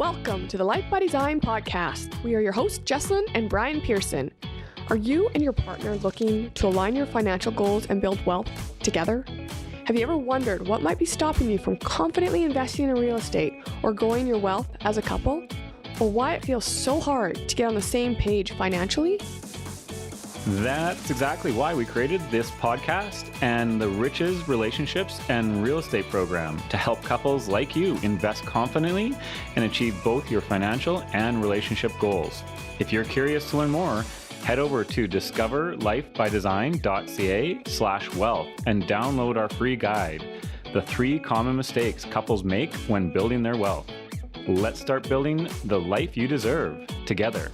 Welcome to the Life by Design podcast. We are your hosts, Jessilyn and Brian Persson. Are you and your partner looking to align your financial goals and build wealth together? Have you ever wondered what might be stopping you from confidently investing in real estate or growing your wealth as a couple? Or why it feels so hard to get on the same page financially? That's exactly why we created this podcast and the Riches, Relationships, and Real Estate program to help couples like you invest confidently and achieve both your financial and relationship goals. If you're curious to learn more, head over to discoverlifebydesign.ca/wealth and download our free guide, The 3 Common Mistakes Couples Make When Building Their Wealth. Let's start building the life you deserve together.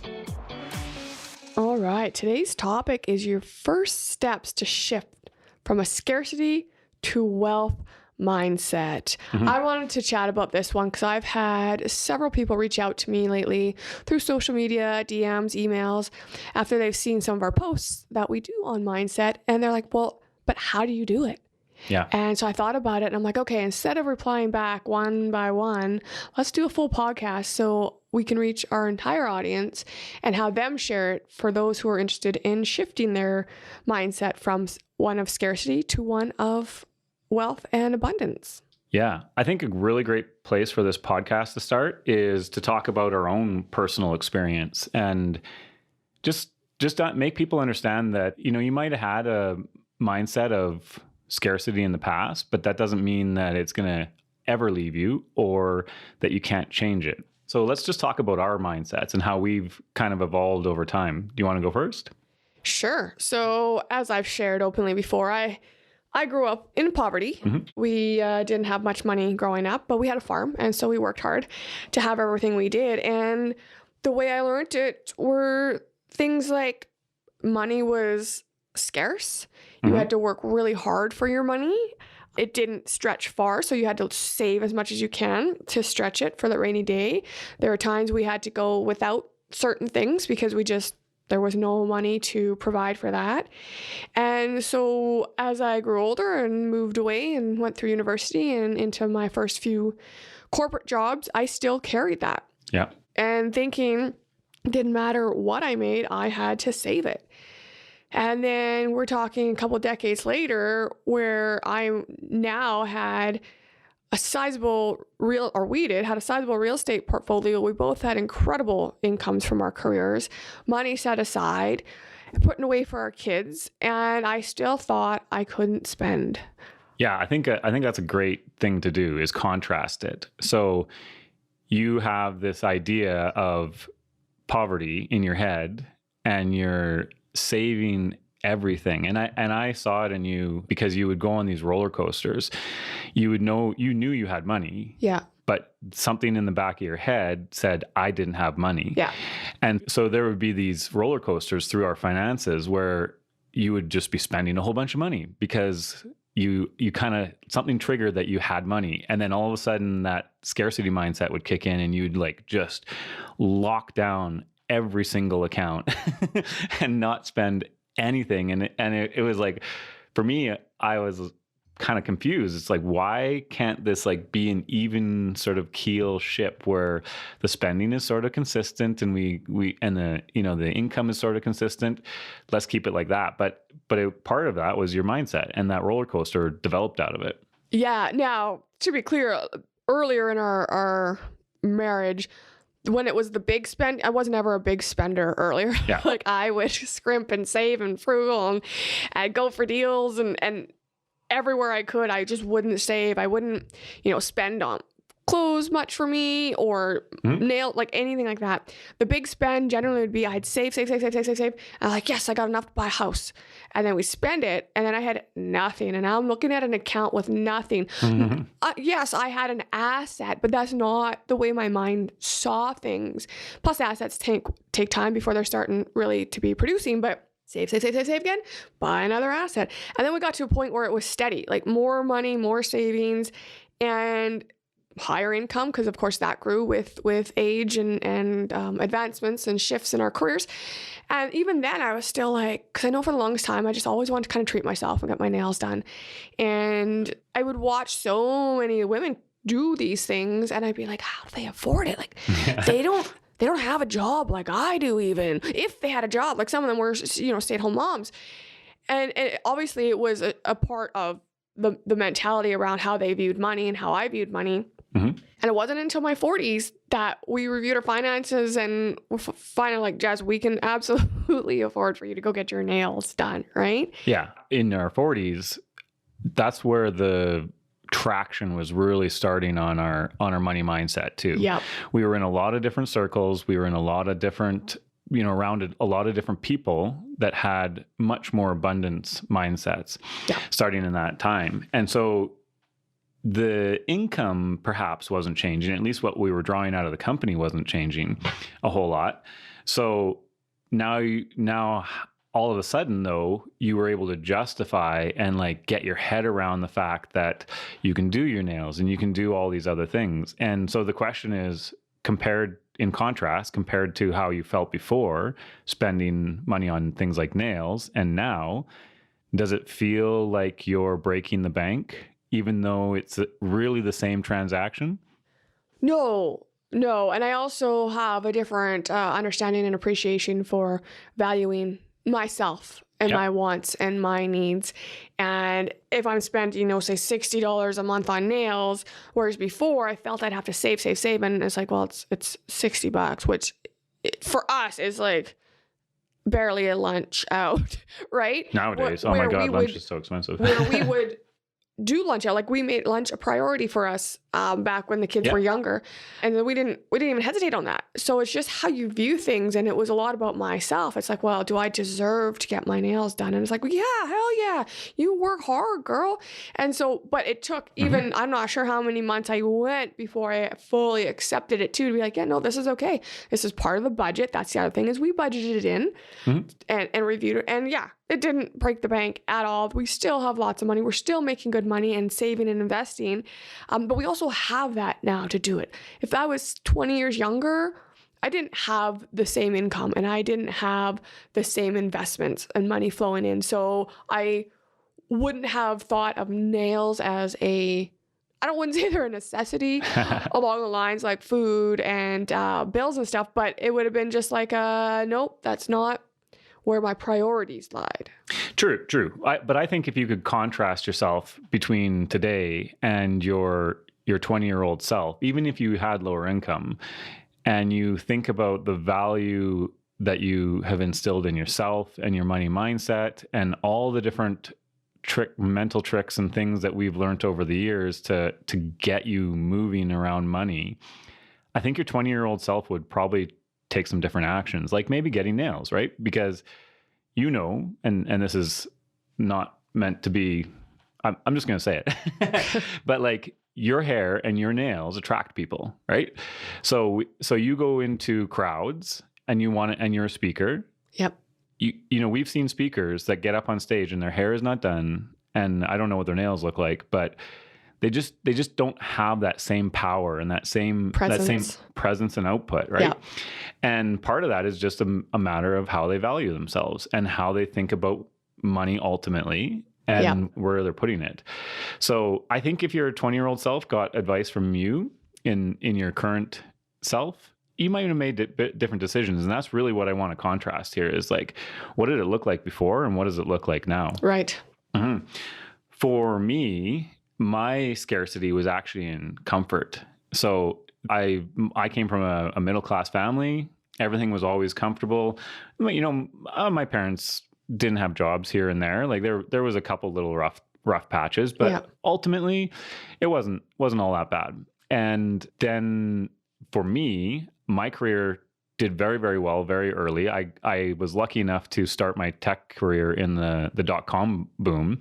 All right, today's topic is your first steps to shift from a scarcity to wealth mindset. I wanted to chat about this one because I've had several people reach out to me lately through social media, DMs, emails, after they've seen some of our posts that we do on mindset. And they're like, well, but how do you do it? Yeah. And so I thought about it and I'm like, okay, instead of replying back one by one, let's do a full podcast so we can reach our entire audience and have them share it for those who are interested in shifting their mindset from one of scarcity to one of wealth and abundance. Yeah. I think a really great place for this podcast to start is to talk about our own personal experience and just make people understand that, you might have had a mindset of scarcity in the past, but that doesn't mean that it's going to ever leave you or that you can't change it. So let's just talk about our mindsets and how we've kind of evolved over time. Do you want to go first? Sure. So as I've shared openly before, I grew up in poverty. We didn't have much money growing up, but we had a farm. And so we worked hard to have everything we did. And the way I learned it were things like money was scarce. You had to work really hard for your money. It didn't stretch far, so you had to save as much as you can to stretch it for the rainy day. There are times we had to go without certain things because there was no money to provide for that. And so as I grew older and moved away and went through university and into my first few corporate jobs, I still carried that. Yeah. And thinking it didn't matter what I made, I had to save it. And then we're talking a couple of decades later where I now had a sizable real estate portfolio. We both had incredible incomes from our careers, money set aside, putting away for our kids. And I still thought I couldn't spend. Yeah, I think that's a great thing to do is contrast it. So you have this idea of poverty in your head and you're saving everything. And I saw it in you because you would go on these roller coasters. You knew you had money. Yeah. But something in the back of your head said, I didn't have money. Yeah. And so there would be these roller coasters through our finances where you would just be spending a whole bunch of money because you kind of, something triggered that you had money. And then all of a sudden that scarcity mindset would kick in and you'd like just lock down every single account and not spend anything. And it was like, for me, I was kind of confused. It's like, why can't this like be an even sort of keel ship where the spending is sort of consistent and the income is sort of consistent? Let's keep it like that. But part of that was your mindset, and that roller coaster developed out of it. Yeah. Now, to be clear, earlier in our marriage, when it was the big spend, I wasn't ever a big spender earlier. Yeah. Like I would scrimp and save and frugal and I'd go for deals and everywhere I could, I just wouldn't save. I wouldn't, spend on clothes much for me or nail, like anything like that. The big spend generally would be I'd save. And I'm like, yes, I got enough to buy a house. And then we spend it. And then I had nothing. And now I'm looking at an account with nothing. Yes, I had an asset, but that's not the way my mind saw things. Plus assets take time before they're starting really to be producing, but save again, buy another asset. And then we got to a point where it was steady, like more money, more savings, and higher income, because of course that grew with age and advancements and shifts in our careers. And even then I was still like, because I know for the longest time I just always wanted to kind of treat myself and get my nails done. And I would watch so many women do these things, and I'd be like, how do they afford it? Like, they don't have a job like I do, even if they had a job. Like, some of them were, stay-at-home moms. And obviously it was a part of the mentality around how they viewed money and how I viewed money. And it wasn't until my 40s that we reviewed our finances and we're finally like, Jess, we can absolutely afford for you to go get your nails done, right? Yeah. In our 40s, that's where the traction was really starting on our money mindset too. Yeah. We were in a lot of different circles. We were in a lot of different, around a lot of different people that had much more abundance mindsets starting in that time. And so the income perhaps wasn't changing. At least what we were drawing out of the company wasn't changing a whole lot. So now all of a sudden, though, you were able to justify and like get your head around the fact that you can do your nails and you can do all these other things. And so the question is, compared to how you felt before spending money on things like nails, and now, does it feel like you're breaking the bank, even though it's really the same transaction? No. And I also have a different understanding and appreciation for valuing myself and my wants and my needs. And if I'm spending, say $60 a month on nails, whereas before I felt I'd have to save. And it's like, well, it's $60, which for us is like barely a lunch out, right? Nowadays, oh my God, lunch is so expensive. Where we would do lunch out. Like, we made lunch a priority for us back when the kids were younger, and then we didn't even hesitate on that. So it's just how you view things, and it was a lot about myself. It's like, well, do I deserve to get my nails done? And it's like, well, yeah, hell yeah, you work hard, girl. And so, but it took even, I'm not sure how many months I went before I fully accepted it too, to be like, yeah, no, this is okay. This is part of the budget. That's the other thing, is we budgeted it in and reviewed it. And yeah, it didn't break the bank at all. We still have lots of money. We're still making good money and saving and investing. But we also have that now to do it. If I was 20 years younger, I didn't have the same income and I didn't have the same investments and money flowing in. So I wouldn't have thought of nails as I wouldn't say they're a necessity along the lines like food and bills and stuff, but it would have been just like, nope, that's not where my priorities lied. True. But I think if you could contrast yourself between today and your 20-year-old self, even if you had lower income, and you think about the value that you have instilled in yourself and your money mindset and all the different mental tricks and things that we've learned over the years to get you moving around money, I think your 20-year-old self would probably take some different actions, like maybe getting nails, right? Because and this is not meant to be, I'm just going to say it, but like your hair and your nails attract people, right? So you go into crowds and you want it, and you're a speaker. Yep. We've seen speakers that get up on stage and their hair is not done, and I don't know what their nails look like, but they just don't have that same power and that same presence and output, right? Yeah. And part of that is just a matter of how they value themselves and how they think about money ultimately and where they're putting it. So I think if your 20-year-old self got advice from you in your current self, you might have made different decisions. And that's really what I want to contrast here, is like, what did it look like before and what does it look like now? Right. Mm-hmm. For me, my scarcity was actually in comfort. So I came from a middle-class family. Everything was always comfortable. My parents didn't have jobs here and there. Like there was a couple little rough patches, but ultimately it wasn't all that bad. And then for me, my career did very, very well very early. I was lucky enough to start my tech career in the .com boom.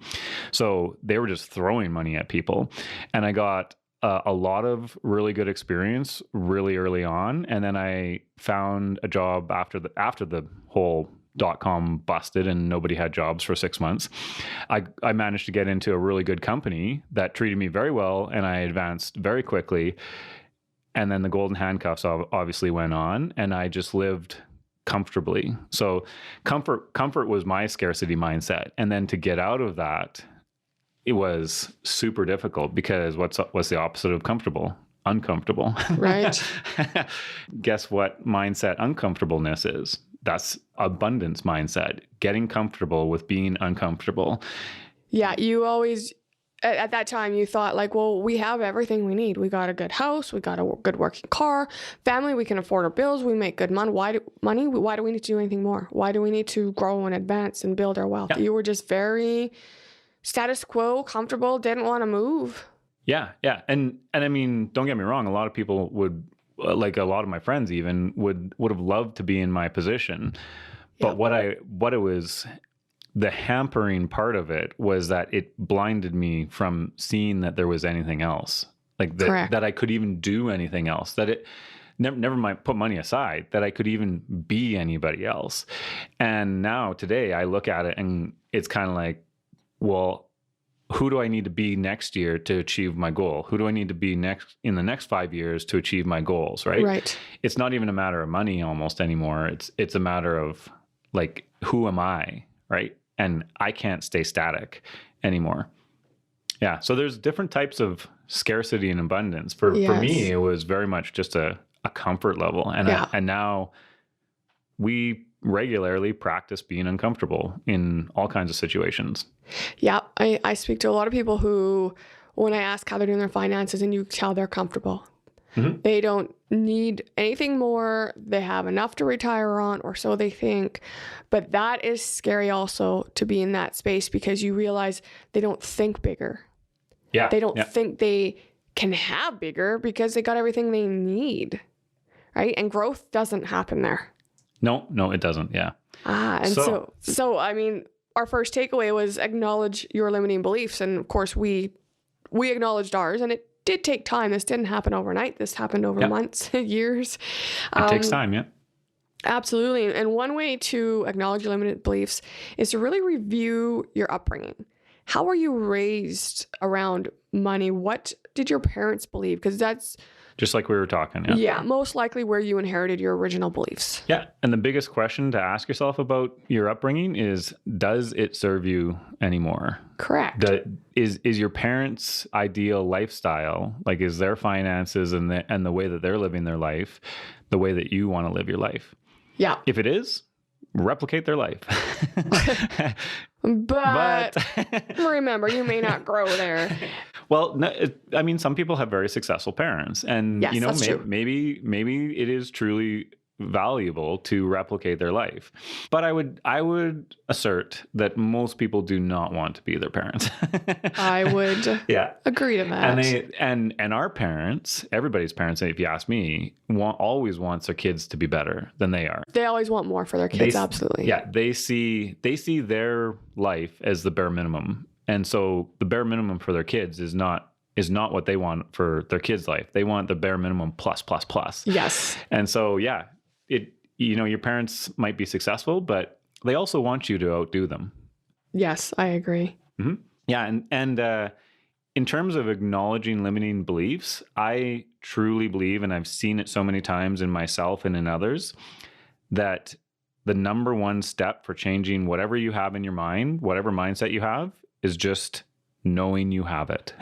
So they were just throwing money at people. And I got a lot of really good experience really early on. And then I found a job after the whole .com busted and nobody had jobs for 6 months. I managed to get into a really good company that treated me very well, and I advanced very quickly. And then the golden handcuffs obviously went on, and I just lived comfortably. So comfort was my scarcity mindset. And then to get out of that, it was super difficult because what's the opposite of comfortable? Uncomfortable. Right. Guess what mindset uncomfortableness is? That's abundance mindset, getting comfortable with being uncomfortable. Yeah, you always, at that time, you thought like, well, we have everything we need. We got a good house. We got a good working car, family. We can afford our bills. We make good money. Why do we need to do anything more? Why do we need to grow and advance and build our wealth? Yeah. You were just very status quo, comfortable, didn't want to move. Yeah. Yeah. And I mean, don't get me wrong. A lot of people would, like a lot of my friends even would have loved to be in my position. But what it was, the hampering part of it was that it blinded me from seeing that there was anything else, like that I could even do anything else, that it never mind put money aside, that I could even be anybody else. And now today I look at it and it's kind of like, well, who do I need to be next year to achieve my goal? Who do I need to be in the next 5 years to achieve my goals? Right. Right. It's not even a matter of money almost anymore. It's a matter of like, who am I? Right. And I can't stay static anymore. Yeah. So there's different types of scarcity and abundance. For me, it was very much just a comfort level. And now we regularly practice being uncomfortable in all kinds of situations. Yeah. I speak to a lot of people who, when I ask how they're doing their finances, and you tell they're comfortable. Mm-hmm. They don't need anything more. They have enough to retire on, or so they think. But that is scary also, to be in that space, because you realize they don't think bigger. Yeah. They don't think they can have bigger because they got everything they need. Right. And growth doesn't happen there. No, it doesn't. Yeah. And so I mean, our first takeaway was acknowledge your limiting beliefs. And of course we acknowledged ours, and it did take time. This didn't happen overnight. This happened over months, years. It takes time. Yeah. Absolutely. And one way to acknowledge your limited beliefs is to really review your upbringing. How were you raised around money? What did your parents believe? Because that's just like we were talking. Yeah, most likely where you inherited your original beliefs. Yeah. And the biggest question to ask yourself about your upbringing is, does it serve you anymore? Correct. Is your parents' ideal lifestyle, like is their finances and the way that they're living their life, the way that you want to live your life? Yeah. If it is, replicate their life. But remember, you may not grow there. Well, no, I mean, some people have very successful parents, and yes, maybe it is truly valuable to replicate their life. But I would assert that most people do not want to be their parents. I would agree to that. And our parents, everybody's parents, if you ask me, always wants their kids to be better than they are. They always want more for their kids, absolutely. Yeah, they see their life as the bare minimum. And so the bare minimum for their kids is not what they want for their kids' life. They want the bare minimum plus. Yes. And so, your parents might be successful, but they also want you to outdo them. Yes, I agree. Mm-hmm. Yeah. And in terms of acknowledging limiting beliefs, I truly believe, and I've seen it so many times in myself and in others, that the number one step for changing whatever you have in your mind, whatever mindset you have, is just knowing you have it.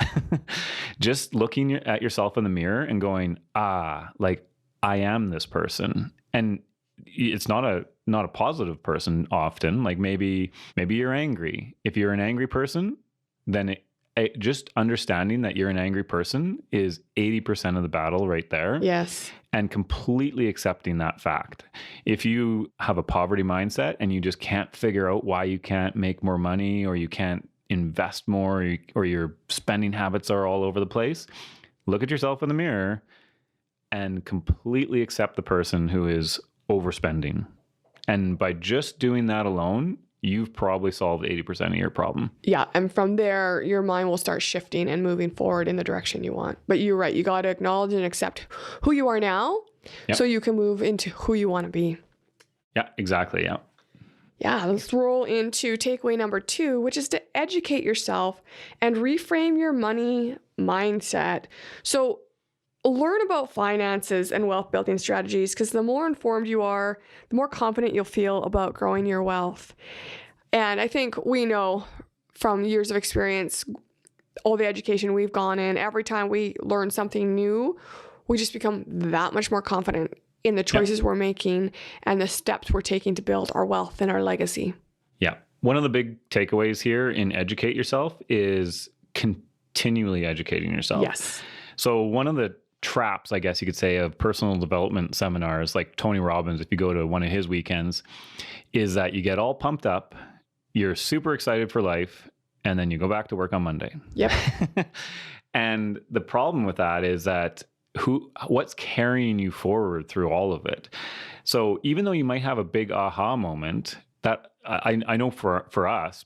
Just looking at yourself in the mirror and going, like I am this person. And it's not a positive person often. Like maybe you're angry. If you're an angry person, then just understanding that you're an angry person is 80% of the battle right there. Yes. And completely accepting that fact. If you have a poverty mindset and you just can't figure out why you can't make more money, or you can't invest more, or your spending habits are all over the place, look at yourself in the mirror and completely accept the person who is overspending. And by just doing that alone, you've probably solved 80% of your problem. Yeah. And from there, your mind will start shifting and moving forward in the direction you want. But you're right. You got to acknowledge and accept who you are now, so you can move into who you want to be. Yeah, exactly. Yeah. Yeah, let's roll into takeaway number 2, which is to educate yourself and reframe your money mindset. So learn about finances and wealth building strategies, because the more informed you are, the more confident you'll feel about growing your wealth. And I think we know from years of experience all the education we've gone in, every time we learn something new, we just become that much more confident in the choices we're making and the steps we're taking to build our wealth and our legacy. Yeah. One of the big takeaways here in educate yourself is continually educating yourself. Yes. So one of the traps, I guess you could say, of personal development seminars, like Tony Robbins, if you go to one of his weekends, is that you get all pumped up, you're super excited for life, and then you go back to work on Monday. Yep. And the problem with that is that what's carrying you forward through all of it? So even though you might have a big aha moment, that I know for us,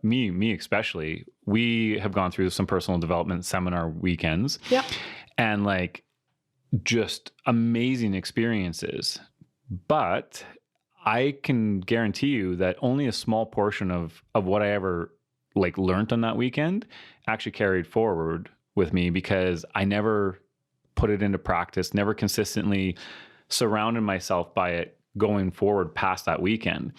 me especially, we have gone through some personal development seminar weekends. Yep. And like just amazing experiences. But I can guarantee you that only a small portion of what I ever like learned on that weekend actually carried forward with me, because I never put it into practice, never consistently surrounded myself by it going forward past that weekend.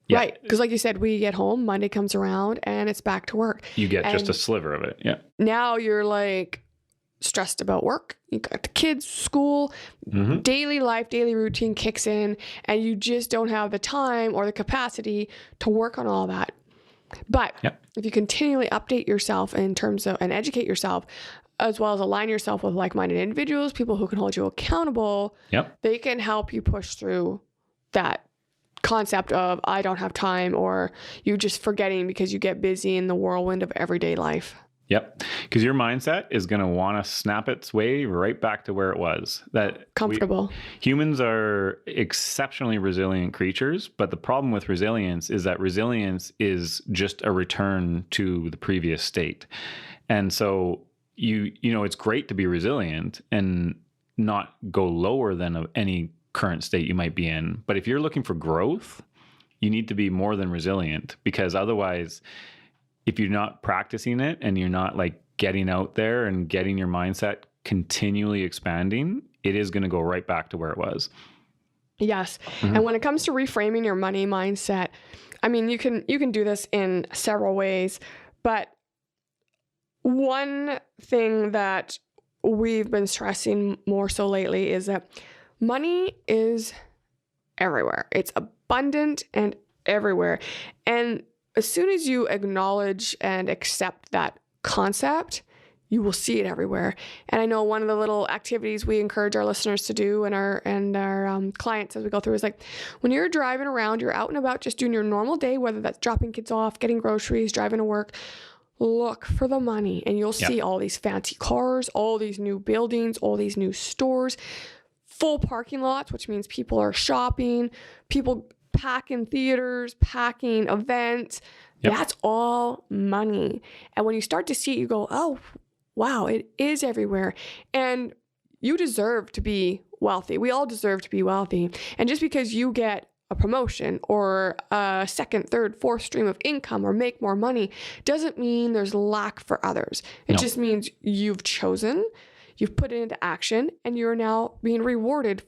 Yeah. Right. Because like you said, we get home, Monday comes around and it's back to work. You get just a sliver of it. Yeah. Now you're like stressed about work. You got the kids, school, daily life, daily routine kicks in, and you just don't have the time or the capacity to work on all that. But if you continually update yourself in terms of and educate yourself, as well as align yourself with like-minded individuals, people who can hold you accountable, they can help you push through that concept of I don't have time, or you just forgetting because you get busy in the whirlwind of everyday life. Yep. Because your mindset is going to want to snap its way right back to where it was. That comfortable. Humans are exceptionally resilient creatures, but the problem with resilience is that resilience is just a return to the previous state. And so you know, it's great to be resilient and not go lower than any current state you might be in. But if you're looking for growth, you need to be more than resilient, because otherwise, if you're not practicing it and you're not like getting out there and getting your mindset continually expanding, it is going to go right back to where it was. Yes. And when it comes to reframing your money mindset, I mean, you can do this in several ways, but one thing that we've been stressing more so lately is that money is everywhere. It's abundant and everywhere. And as soon as you acknowledge and accept that concept, you will see it everywhere. And I know one of the little activities we encourage our listeners to do and our clients as we go through is like, when you're driving around, you're out and about just doing your normal day, whether that's dropping kids off, getting groceries, driving to work, look for the money, and you'll see all these fancy cars, all these new buildings, all these new stores, full parking lots, which means people are shopping, people packing theaters, packing events. That's all money. And when you start to see it, you go, oh, wow, it is everywhere. And you deserve to be wealthy. We all deserve to be wealthy. And just because you get a promotion or a second, third, fourth stream of income or make more money doesn't mean there's lack for others. It just means you've chosen, you've put it into action, and you're now being rewarded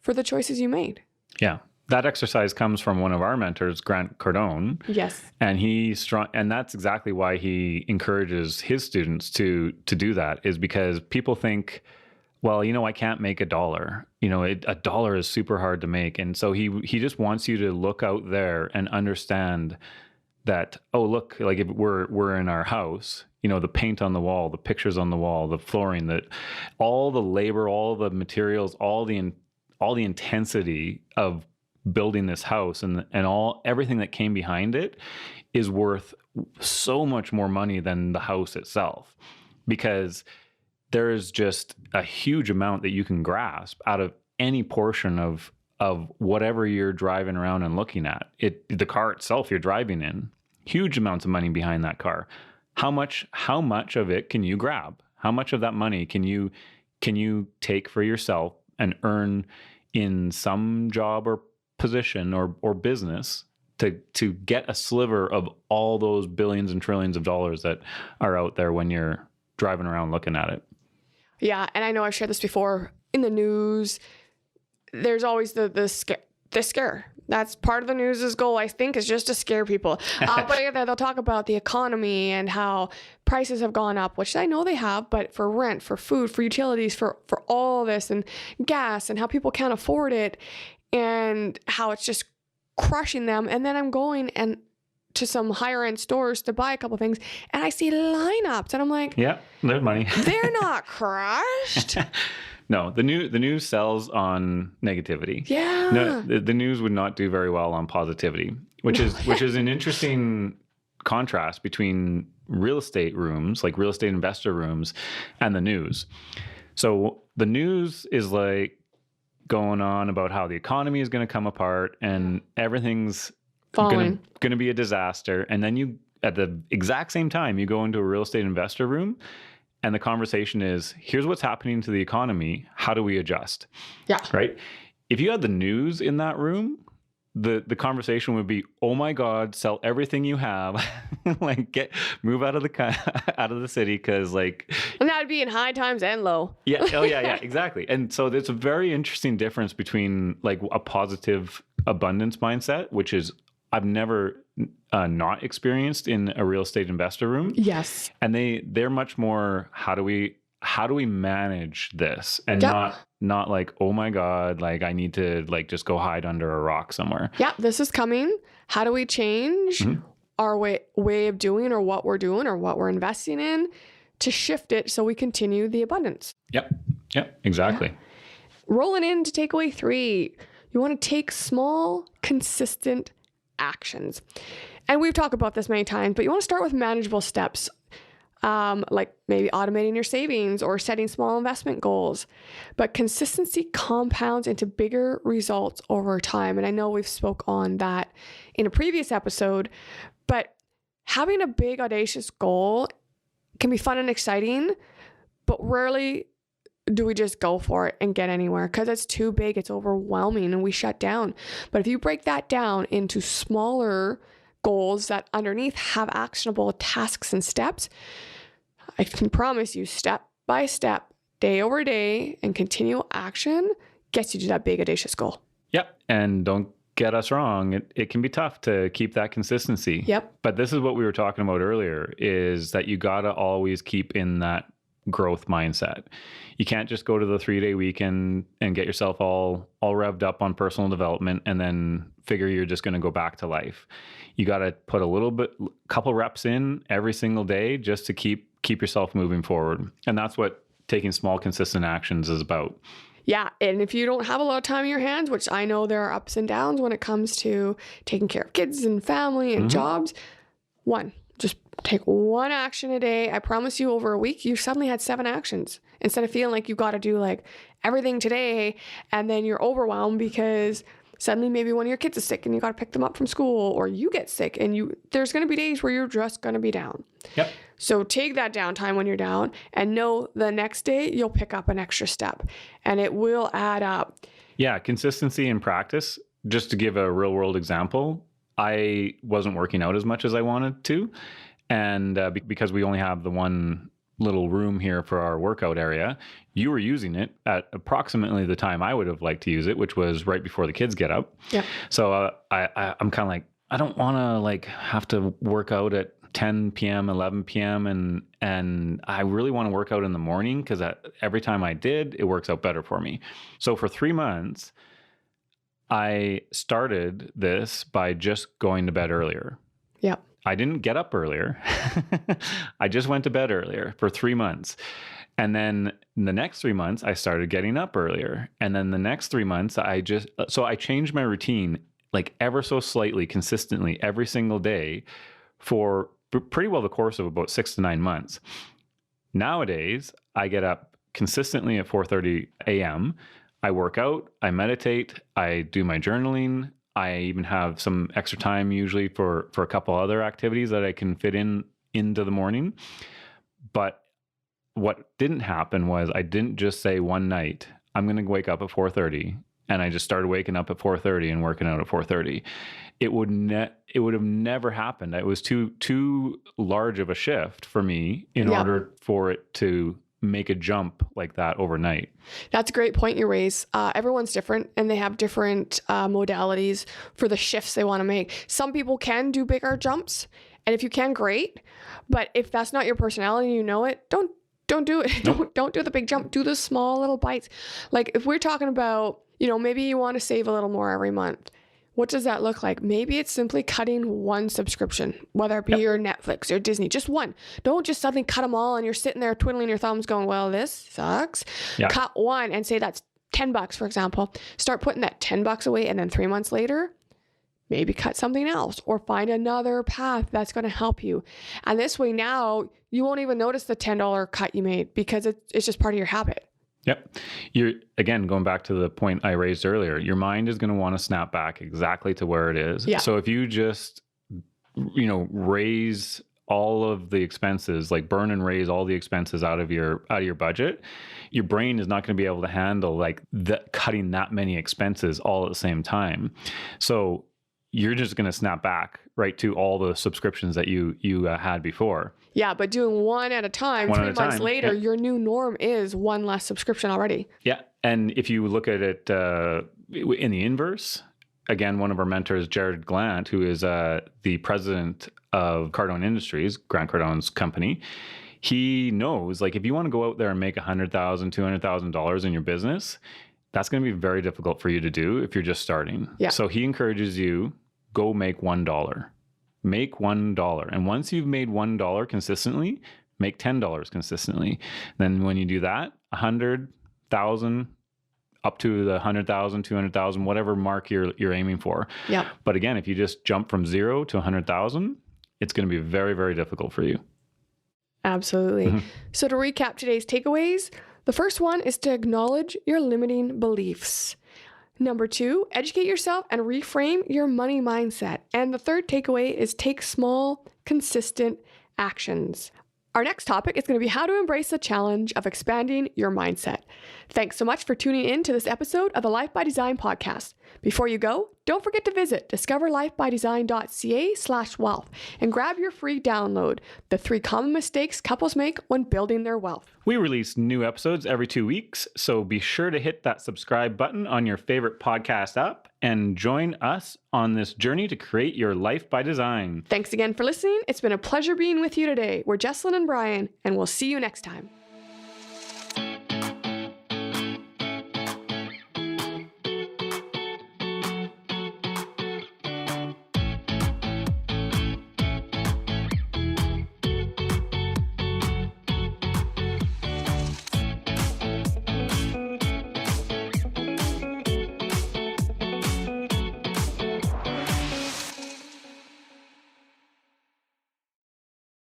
for the choices you made. Yeah. That exercise comes from one of our mentors, Grant Cardone. Yes. And and that's exactly why he encourages his students to do that, is because people think, well, you know, I can't make $1. You know, $1 is super hard to make. And so he just wants you to look out there and understand that, oh, look, like if we're in our house, you know, the paint on the wall, the pictures on the wall, the flooring, all the labor, all the materials, all the intensity of building this house and everything that came behind it is worth so much more money than the house itself, because there is just a huge amount that you can grasp out of any portion of whatever you're driving around and looking at. The car itself you're driving in, huge amounts of money behind that car. How much of it can you grab? How much of that money can you take for yourself and earn in some job or position or business to get a sliver of all those billions and trillions of dollars that are out there when you're driving around looking at it? Yeah, and I know I've shared this before in the news. There's always the scare. That's part of the news's goal, I think, is just to scare people. But yeah, they'll talk about the economy and how prices have gone up, which I know they have, but for rent, for food, for utilities, for all this, and gas, and how people can't afford it, and how it's just crushing them. And then I'm going and to some higher end stores to buy a couple things, and I see lineups, and I'm like, yeah, there's money. They're not crushed. No, the news sells on negativity. Yeah. No, the news would not do very well on positivity, which is an interesting contrast between real estate rooms, like real estate investor rooms, and the news. So the news is like going on about how the economy is going to come apart and everything's going to be a disaster. And then you, at the exact same time, you go into a real estate investor room, and the conversation is, here's what's happening to the economy. How do we adjust? Yeah. Right? If you had the news in that room, the conversation would be, oh my God, sell everything you have. Like move out of the city, because like, and that would be in high times and low. Yeah. Oh yeah, exactly. And so there's a very interesting difference between like a positive abundance mindset, which is I've never not experienced in a real estate investor room. Yes. And they're much more, how do we manage this? And not like, oh my God, like I need to like just go hide under a rock somewhere. Yeah, this is coming. How do we change our way of doing, or what we're doing, or what we're investing in, to shift it so we continue the abundance? Yep, exactly. Yeah. Rolling into takeaway 3, you want to take small, consistent actions. And we've talked about this many times, but you want to start with manageable steps, like maybe automating your savings or setting small investment goals. But consistency compounds into bigger results over time. And I know we've spoke on that in a previous episode, but having a big, audacious goal can be fun and exciting, but rarely do we just go for it and get anywhere, because it's too big, it's overwhelming, and we shut down. But if you break that down into smaller goals that underneath have actionable tasks and steps, I can promise you, step by step, day over day, and continual action gets you to that big, audacious goal. Yep. And don't get us wrong, it can be tough to keep that consistency. Yep. But this is what we were talking about earlier, is that you got to always keep in that growth mindset. You can't just go to the 3-day weekend and get yourself all revved up on personal development and then figure you're just going to go back to life. You got to put a couple reps in every single day just to keep yourself moving forward. And that's what taking small, consistent actions is about. Yeah. And if you don't have a lot of time in your hands, which I know there are ups and downs when it comes to taking care of kids and family and jobs, just take one action a day. I promise you, over a week, you suddenly had 7 actions, instead of feeling like you got to do like everything today, and then you're overwhelmed because suddenly maybe one of your kids is sick and you got to pick them up from school, or you get sick and there's going to be days where you're just going to be down. Yep. So take that downtime when you're down, and know the next day you'll pick up an extra step, and it will add up. Yeah. Consistency in practice. Just to give a real world example, I wasn't working out as much as I wanted to. And because we only have the one little room here for our workout area, you were using it at approximately the time I would have liked to use it, which was right before the kids get up. Yeah. So I'm kind of like, I don't want to like have to work out at 10 p.m., 11 p.m. And I really want to work out in the morning, because every time I did, it works out better for me. So for 3 months, I started this by just going to bed earlier. Yeah. I didn't get up earlier. I just went to bed earlier for 3 months. And then the next 3 months, I started getting up earlier. And then the next 3 months, I changed my routine like ever so slightly, consistently every single day for pretty well the course of about 6 to 9 months. Nowadays, I get up consistently at 4:30 a.m. I work out, I meditate, I do my journaling. I even have some extra time usually for a couple other activities that I can fit into the morning. But what didn't happen was I didn't just say one night, I'm going to wake up at 4:30, and I just started waking up at 4:30 and working out at 4:30. It would have never happened. It was too large of a shift for me in order for it to make a jump like that overnight. That's a great point you raise. Everyone's different and they have different modalities for the shifts they want to make. Some people can do bigger jumps, and if you can, great. But if that's not your personality, you know it, don't do it. Nope. Don't do the big jump. Do the small little bites. Like if we're talking about, maybe you want to save a little more every month. What does that look like? Maybe it's simply cutting one subscription, whether it be your Netflix or Disney, just one. Don't just suddenly cut them all and you're sitting there twiddling your thumbs going, well, this sucks. Yeah. Cut one and say that's $10, for example. Start putting that $10 away, and then 3 months later, maybe cut something else or find another path that's going to help you. And this way now you won't even notice the $10 cut you made because it's just part of your habit. Yep. You're, again, going back to the point I raised earlier, your mind is going to want to snap back exactly to where it is. Yeah. So if you just, raise all of the expenses, like burn and raise all the expenses out of your budget, your brain is not going to be able to handle like cutting that many expenses all at the same time. So you're just going to snap back right to all the subscriptions that you had before. Yeah, but doing one at a time, 3 months later, your new norm is one less subscription already. Yeah. And if you look at it in the inverse, again, one of our mentors, Jared Glant, who is the president of Cardone Industries, Grant Cardone's company, he knows, like, if you want to go out there and make $100,000, $200,000 in your business, that's going to be very difficult for you to do if you're just starting. Yeah. So he encourages you, go make $1. Make $1. And once you've made $1 consistently, make $10 consistently. Then when you do that, 100,000 up to the 100,000, 200,000, whatever mark you're aiming for. Yeah. But again, if you just jump from 0 to 100,000, it's going to be very, very difficult for you. Absolutely. Mm-hmm. So to recap today's takeaways, the first one is to acknowledge your limiting beliefs. Number 2, educate yourself and reframe your money mindset. And the third takeaway is take small, consistent actions. Our next topic is going to be how to embrace the challenge of expanding your mindset. Thanks so much for tuning in to this episode of the Life by Design podcast. Before you go, don't forget to visit discoverlifebydesign.ca/wealth and grab your free download, The 3 Common Mistakes Couples Make When Building Their Wealth. We release new episodes every 2 weeks, so be sure to hit that subscribe button on your favorite podcast app and join us on this journey to create your life by design. Thanks again for listening. It's been a pleasure being with you today. We're Jessilyn and Brian, and we'll see you next time.